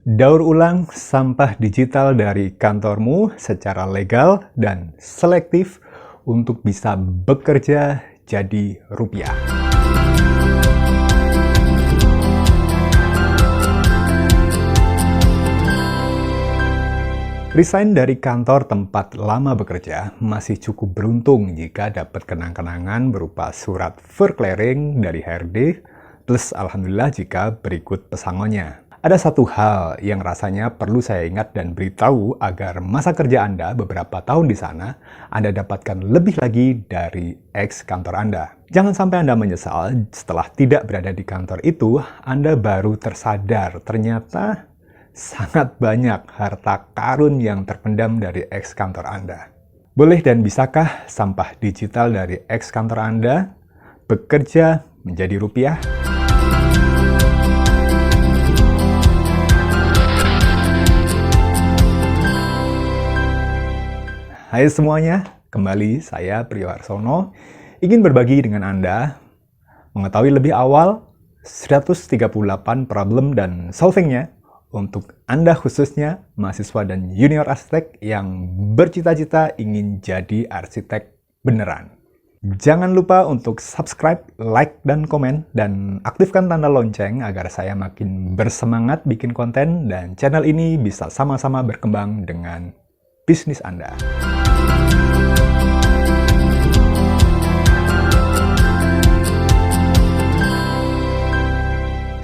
Daur ulang sampah digital dari kantormu secara legal dan selektif untuk bisa bekerja jadi rupiah. Resign dari kantor tempat lama bekerja masih cukup beruntung jika dapat kenang-kenangan berupa surat verklaring dari HRD, plus alhamdulillah jika berikut pesangonnya. Ada satu hal yang rasanya perlu saya ingat dan beritahu agar masa kerja Anda beberapa tahun di sana, Anda dapatkan lebih lagi dari ex kantor Anda. Jangan sampai Anda menyesal setelah tidak berada di kantor itu, Anda baru tersadar ternyata sangat banyak harta karun yang terpendam dari ex kantor Anda. Boleh dan bisakah sampah digital dari ex kantor Anda bekerja menjadi rupiah? Hai semuanya, kembali saya Priyo Harsono ingin berbagi dengan Anda mengetahui lebih awal 138 problem dan solvingnya untuk Anda khususnya mahasiswa dan junior arsitek yang bercita-cita ingin jadi arsitek beneran. Jangan lupa untuk subscribe, like, dan komen, dan aktifkan tanda lonceng agar saya makin bersemangat bikin konten dan channel ini bisa sama-sama berkembang dengan bisnis Anda.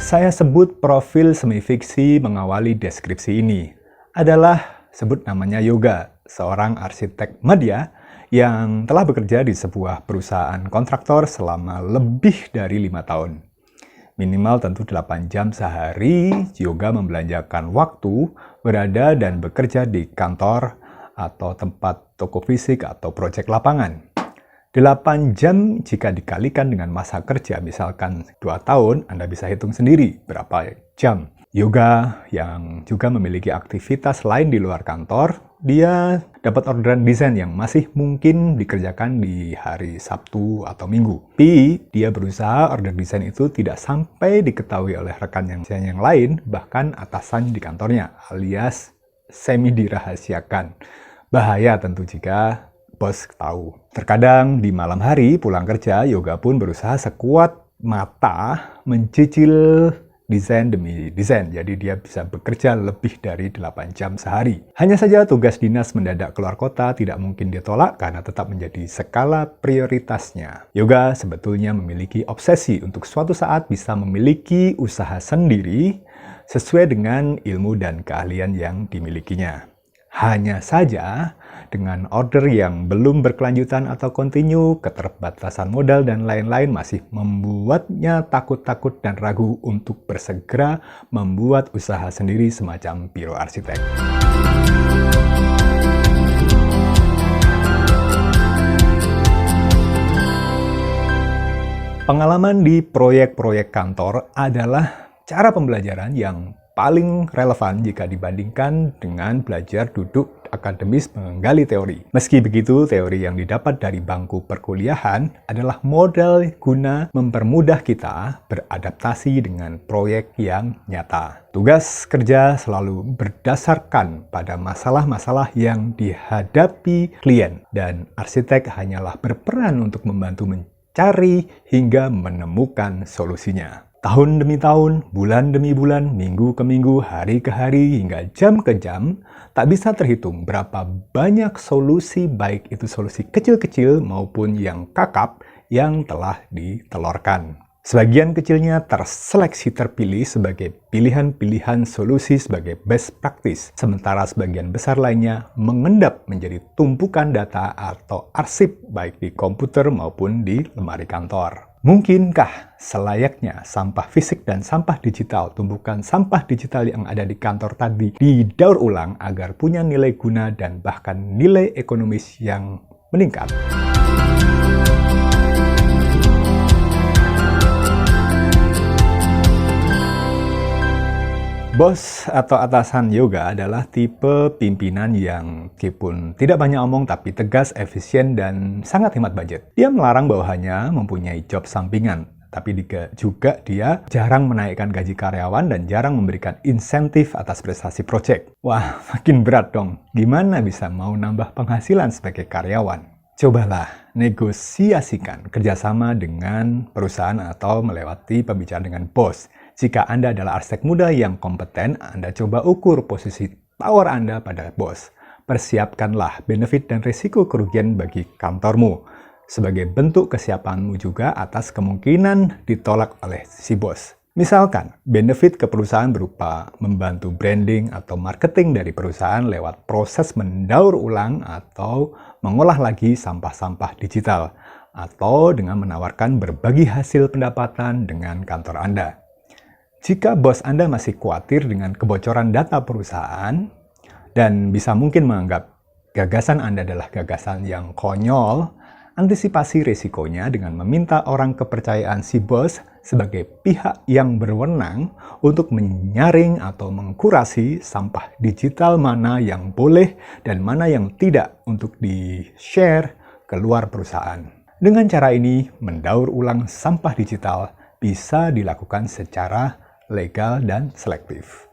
Saya sebut profil semi-fiksi mengawali deskripsi ini adalah sebut namanya Yoga, seorang arsitek media yang telah bekerja di sebuah perusahaan kontraktor selama lebih dari 5 tahun. Minimal tentu 8 jam sehari, Yoga membelanjakan waktu berada dan bekerja di kantor atau tempat toko fisik atau proyek lapangan. 8 jam jika dikalikan dengan masa kerja, misalkan 2 tahun, Anda bisa hitung sendiri berapa jam. Yoga yang juga memiliki aktivitas lain di luar kantor, dia dapat orderan desain yang masih mungkin dikerjakan di hari Sabtu atau Minggu. Tapi dia berusaha order desain itu tidak sampai diketahui oleh rekan yang lain, bahkan atasan di kantornya, alias semi dirahasiakan. Bahaya tentu jika bos tahu. Terkadang di malam hari pulang kerja, Yoga pun berusaha sekuat mata mencicil desain demi desain. Jadi dia bisa bekerja lebih dari 8 jam sehari. Hanya saja tugas dinas mendadak keluar kota tidak mungkin ditolak karena tetap menjadi skala prioritasnya. Yoga sebetulnya memiliki obsesi untuk suatu saat bisa memiliki usaha sendiri sesuai dengan ilmu dan keahlian yang dimilikinya. Hanya saja, dengan order yang belum berkelanjutan atau kontinu, keterbatasan modal dan lain-lain masih membuatnya takut-takut dan ragu untuk bersegera membuat usaha sendiri semacam biro arsitek. Pengalaman di proyek-proyek kantor adalah cara pembelajaran yang paling relevan jika dibandingkan dengan belajar duduk akademis menggali teori. Meski begitu, teori yang didapat dari bangku perkuliahan adalah modal guna mempermudah kita beradaptasi dengan proyek yang nyata. Tugas kerja selalu berdasarkan pada masalah-masalah yang dihadapi klien, dan arsitek hanyalah berperan untuk membantu mencari hingga menemukan solusinya. Tahun demi tahun, bulan demi bulan, minggu ke minggu, hari ke hari, hingga jam ke jam, tak bisa terhitung berapa banyak solusi, baik itu solusi kecil-kecil maupun yang kakap, yang telah ditelurkan. Sebagian kecilnya terseleksi terpilih sebagai pilihan-pilihan solusi sebagai best practice, sementara sebagian besar lainnya mengendap menjadi tumpukan data atau arsip baik di komputer maupun di lemari kantor. Mungkinkah selayaknya sampah fisik dan sampah digital, tumpukan sampah digital yang ada di kantor tadi, didaur ulang agar punya nilai guna dan bahkan nilai ekonomis yang meningkat? Bos atau atasan Yoga adalah tipe pimpinan yang meskipun tidak banyak omong tapi tegas, efisien, dan sangat hemat budget. Dia melarang bawahannya mempunyai job sampingan tapi juga dia jarang menaikkan gaji karyawan dan jarang memberikan insentif atas prestasi proyek. Wah, makin berat dong. Gimana bisa mau nambah penghasilan sebagai karyawan? Cobalah negosiasikan kerjasama dengan perusahaan atau melewati pembicaraan dengan bos. Jika Anda adalah arsitek muda yang kompeten, Anda coba ukur posisi power Anda pada bos. Persiapkanlah benefit dan risiko kerugian bagi kantormu sebagai bentuk kesiapanmu juga atas kemungkinan ditolak oleh si bos. Misalkan, benefit ke perusahaan berupa membantu branding atau marketing dari perusahaan lewat proses mendaur ulang atau mengolah lagi sampah-sampah digital, atau dengan menawarkan berbagi hasil pendapatan dengan kantor Anda. Jika bos Anda masih khawatir dengan kebocoran data perusahaan dan bisa mungkin menganggap gagasan Anda adalah gagasan yang konyol, antisipasi risikonya dengan meminta orang kepercayaan si bos sebagai pihak yang berwenang untuk menyaring atau mengkurasi sampah digital mana yang boleh dan mana yang tidak untuk di-share keluar perusahaan. Dengan cara ini, mendaur ulang sampah digital bisa dilakukan secara legal dan selektif.